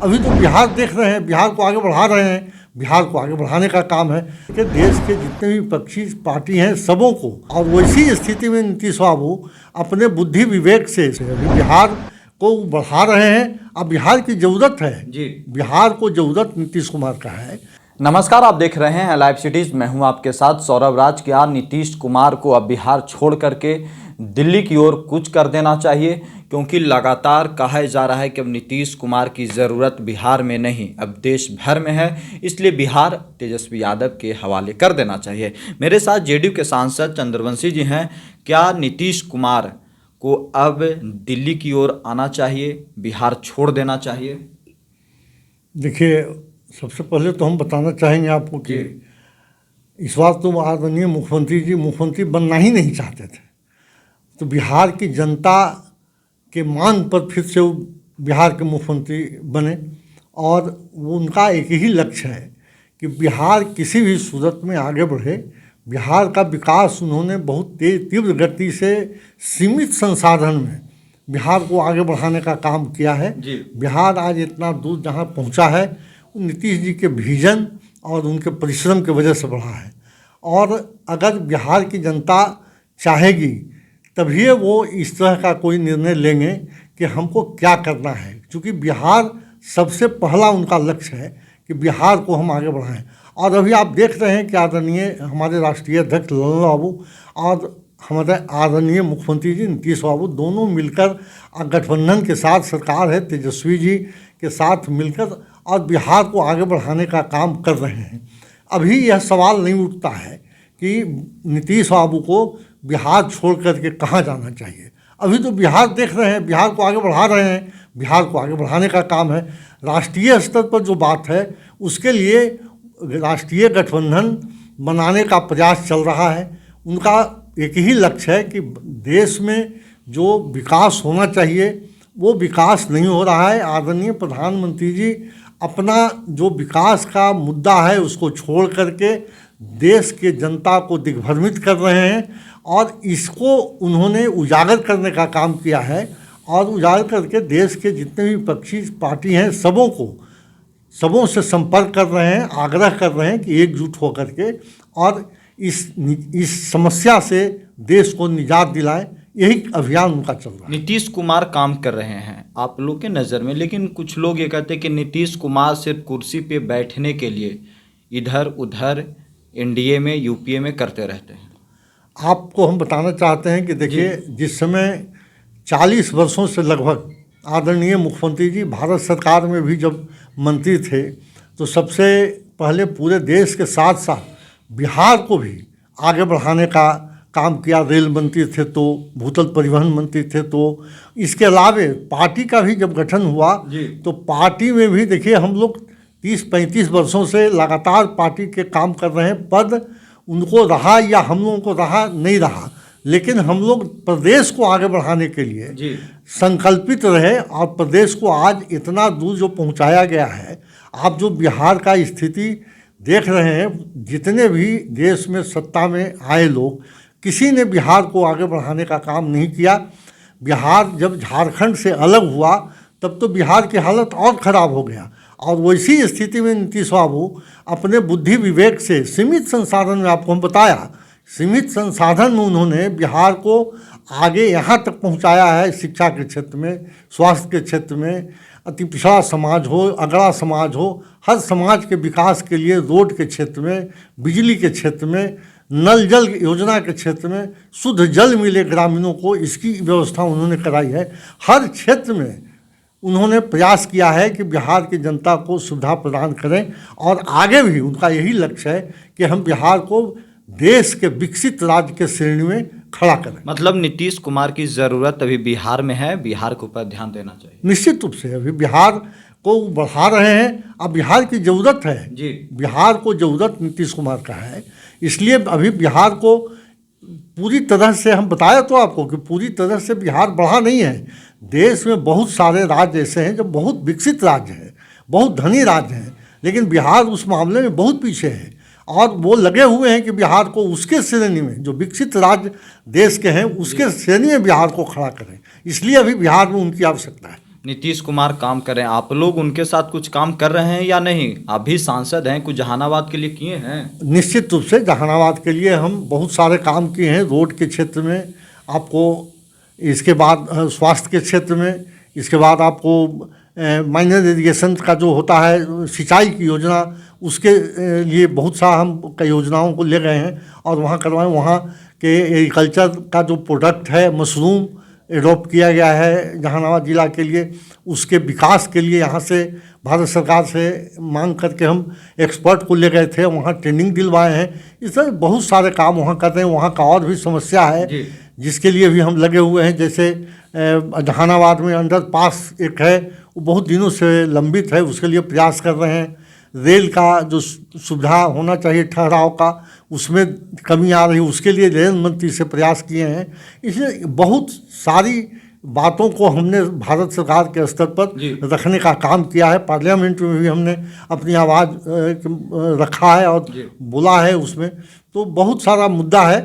अभी तो बिहार देख रहे हैं, बिहार को आगे बढ़ा रहे हैं। बिहार को आगे बढ़ाने का काम है कि देश के जितने भी विपक्षी पार्टी हैं सबों को, और वैसी स्थिति में नीतीश बाबू अपने बुद्धि विवेक से अभी बिहार को बढ़ा रहे हैं। अब बिहार की जरूरत है जी, बिहार को जरूरत नीतीश कुमार का है। नमस्कार, आप देख रहे हैं लाइव सिटीज। मैं हूं आपके साथ सौरभ राज। क्या नीतीश कुमार को अब बिहार छोड़ करके दिल्ली की ओर कूच कर देना चाहिए? क्योंकि लगातार कहा जा रहा है कि अब नीतीश कुमार की ज़रूरत बिहार में नहीं, अब देश भर में है, इसलिए बिहार तेजस्वी यादव के हवाले कर देना चाहिए। मेरे साथ जेडीयू के सांसद चंद्रवंशी जी हैं। क्या नीतीश कुमार को अब दिल्ली की ओर आना चाहिए, बिहार छोड़ देना चाहिए? देखिए, सबसे पहले तो हम बताना चाहेंगे आपको कि इस बार तो आदरणीय मुख्यमंत्री जी मुख्यमंत्री बनना ही नहीं चाहते थे। तो बिहार की जनता के मांग पर फिर से वो बिहार के मुख्यमंत्री बने, और वो उनका एक ही लक्ष्य है कि बिहार किसी भी सूरत में आगे बढ़े। बिहार का विकास उन्होंने बहुत तेज तीव्र गति से सीमित संसाधन में बिहार को आगे बढ़ाने का काम किया है। बिहार आज इतना दूर जहाँ पहुँचा है नीतीश जी के विजन और उनके परिश्रम की वजह से बढ़ा है। और अगर बिहार की जनता चाहेगी तभी वो इस तरह का कोई निर्णय लेंगे कि हमको क्या करना है, क्योंकि बिहार सबसे पहला उनका लक्ष्य है कि बिहार को हम आगे बढ़ाएं। और अभी आप देख रहे हैं कि आदरणीय हमारे राष्ट्रीय अध्यक्ष ललन बाबू और हमारे आदरणीय मुख्यमंत्री जी नीतीश बाबू दोनों मिलकर गठबंधन के साथ, सरकार है तेजस्वी जी के साथ मिलकर और बिहार को आगे बढ़ाने का काम कर रहे हैं। अभी यह सवाल नहीं उठता है कि नीतीश बाबू को बिहार छोड़ करके कहाँ जाना चाहिए। अभी तो बिहार देख रहे हैं, बिहार को आगे बढ़ा रहे हैं। बिहार को आगे बढ़ाने का काम है। राष्ट्रीय स्तर पर जो बात है उसके लिए राष्ट्रीय गठबंधन बनाने का प्रयास चल रहा है। उनका एक ही लक्ष्य है कि देश में जो विकास होना चाहिए वो विकास नहीं हो रहा है। आदरणीय प्रधानमंत्री जी अपना जो विकास का मुद्दा है उसको छोड़ करके देश के जनता को दिग्भ्रमित कर रहे हैं, और इसको उन्होंने उजागर करने का काम किया है। और उजागर करके देश के जितने भी विपक्षी पार्टी हैं सबों से संपर्क कर रहे हैं, आग्रह कर रहे हैं कि एकजुट होकर के और इस समस्या से देश को निजात दिलाएं। यही अभियान उनका चल रहा है। नीतीश कुमार काम कर रहे हैं आप लोग के नज़र में, लेकिन कुछ लोग ये कहते हैं कि नीतीश कुमार सिर्फ कुर्सी पे बैठने के लिए इधर उधर एनडीए में यूपीए में करते रहते हैं। आपको हम बताना चाहते हैं कि देखिए, जिस समय 40 वर्षों से लगभग आदरणीय मुख्यमंत्री जी भारत सरकार में भी जब मंत्री थे तो सबसे पहले पूरे देश के साथ साथ बिहार को भी आगे बढ़ाने का काम किया। रेल मंत्री थे तो, भूतल परिवहन मंत्री थे तो, इसके अलावे पार्टी का भी जब गठन हुआ तो पार्टी में भी देखिए हम लोग 30-35 वर्षों से लगातार पार्टी के काम कर रहे हैं। पद उनको रहा या हम लोगों को रहा नहीं रहा, लेकिन हम लोग प्रदेश को आगे बढ़ाने के लिए संकल्पित रहे और प्रदेश को आज इतना दूर जो पहुंचाया गया है। आप जो बिहार का स्थिति देख रहे हैं, जितने भी देश में सत्ता में आए लोग, किसी ने बिहार को आगे बढ़ाने का काम नहीं किया। बिहार जब झारखंड से अलग हुआ तब तो बिहार की हालत और ख़राब हो गया, और वैसी स्थिति में नीतीश बाबू अपने बुद्धि विवेक से सीमित संसाधन में, आपको हम बताया, सीमित संसाधन में उन्होंने बिहार को आगे यहाँ तक पहुँचाया है। शिक्षा के क्षेत्र में, स्वास्थ्य के क्षेत्र में, अति पिछड़ा समाज हो, अगड़ा समाज हो, हर समाज के विकास के लिए रोड के क्षेत्र में, बिजली के क्षेत्र में, नल जल योजना के क्षेत्र में शुद्ध जल मिले ग्रामीणों को, इसकी व्यवस्था उन्होंने कराई है। हर क्षेत्र में उन्होंने प्रयास किया है कि बिहार की जनता को सुविधा प्रदान करें, और आगे भी उनका यही लक्ष्य है कि हम बिहार को देश के विकसित राज्य के श्रेणी में खड़ा करें। मतलब नीतीश कुमार की ज़रूरत अभी बिहार में है, बिहार के ऊपर ध्यान देना चाहिए। निश्चित रूप से अभी बिहार को बढ़ा रहे हैं। अब बिहार की ज़रूरत है जी, बिहार को ज़रूरत नीतीश कुमार का है। इसलिए अभी बिहार को पूरी तरह से, हम बताया तो आपको कि पूरी तरह से बिहार बढ़ा नहीं है। देश में बहुत सारे राज्य ऐसे हैं जो बहुत विकसित राज्य हैं, बहुत धनी राज्य हैं, लेकिन बिहार उस मामले में बहुत पीछे है। और वो लगे हुए हैं कि बिहार को उसके श्रेणी में, जो विकसित राज्य देश के हैं उसके श्रेणी में बिहार को खड़ा करें। इसलिए अभी बिहार में उनकी आवश्यकता है। नीतीश कुमार काम करें, आप लोग उनके साथ कुछ काम कर रहे हैं या नहीं? आप भी सांसद हैं, कुछ जहानाबाद के लिए किए हैं? निश्चित रूप से जहानाबाद के लिए हम बहुत सारे काम किए हैं, रोड के क्षेत्र में आपको, इसके बाद स्वास्थ्य के क्षेत्र में, इसके बाद आपको माइनर इरिगेशन का जो होता है सिंचाई की योजना, उसके लिए बहुत सा हम कई योजनाओं को ले गए हैं और वहाँ करवाएं। वहाँ के एग्रीकल्चर का जो प्रोडक्ट है मशरूम एडॉप्ट किया गया है जहानाबाद जिला के लिए, उसके विकास के लिए यहाँ से भारत सरकार से मांग करके हम एक्सपर्ट को ले गए थे, वहाँ ट्रेनिंग दिलवाए हैं। इस तरह बहुत सारे काम वहाँ करते हैं। वहाँ का और भी समस्या है जिसके लिए भी हम लगे हुए हैं, जैसे जहानाबाद में अंडर पास एक है, वो बहुत दिनों से लंबित है, उसके लिए प्रयास कर रहे हैं। रेल का जो सुविधा होना चाहिए ठहराव का, उसमें कमी आ रही, उसके लिए रेल मंत्री से प्रयास किए हैं। इसलिए बहुत सारी बातों को हमने भारत सरकार के स्तर पर रखने का काम किया है। पार्लियामेंट में भी हमने अपनी आवाज़ रखा है और बोला है उसमें। तो बहुत सारा मुद्दा है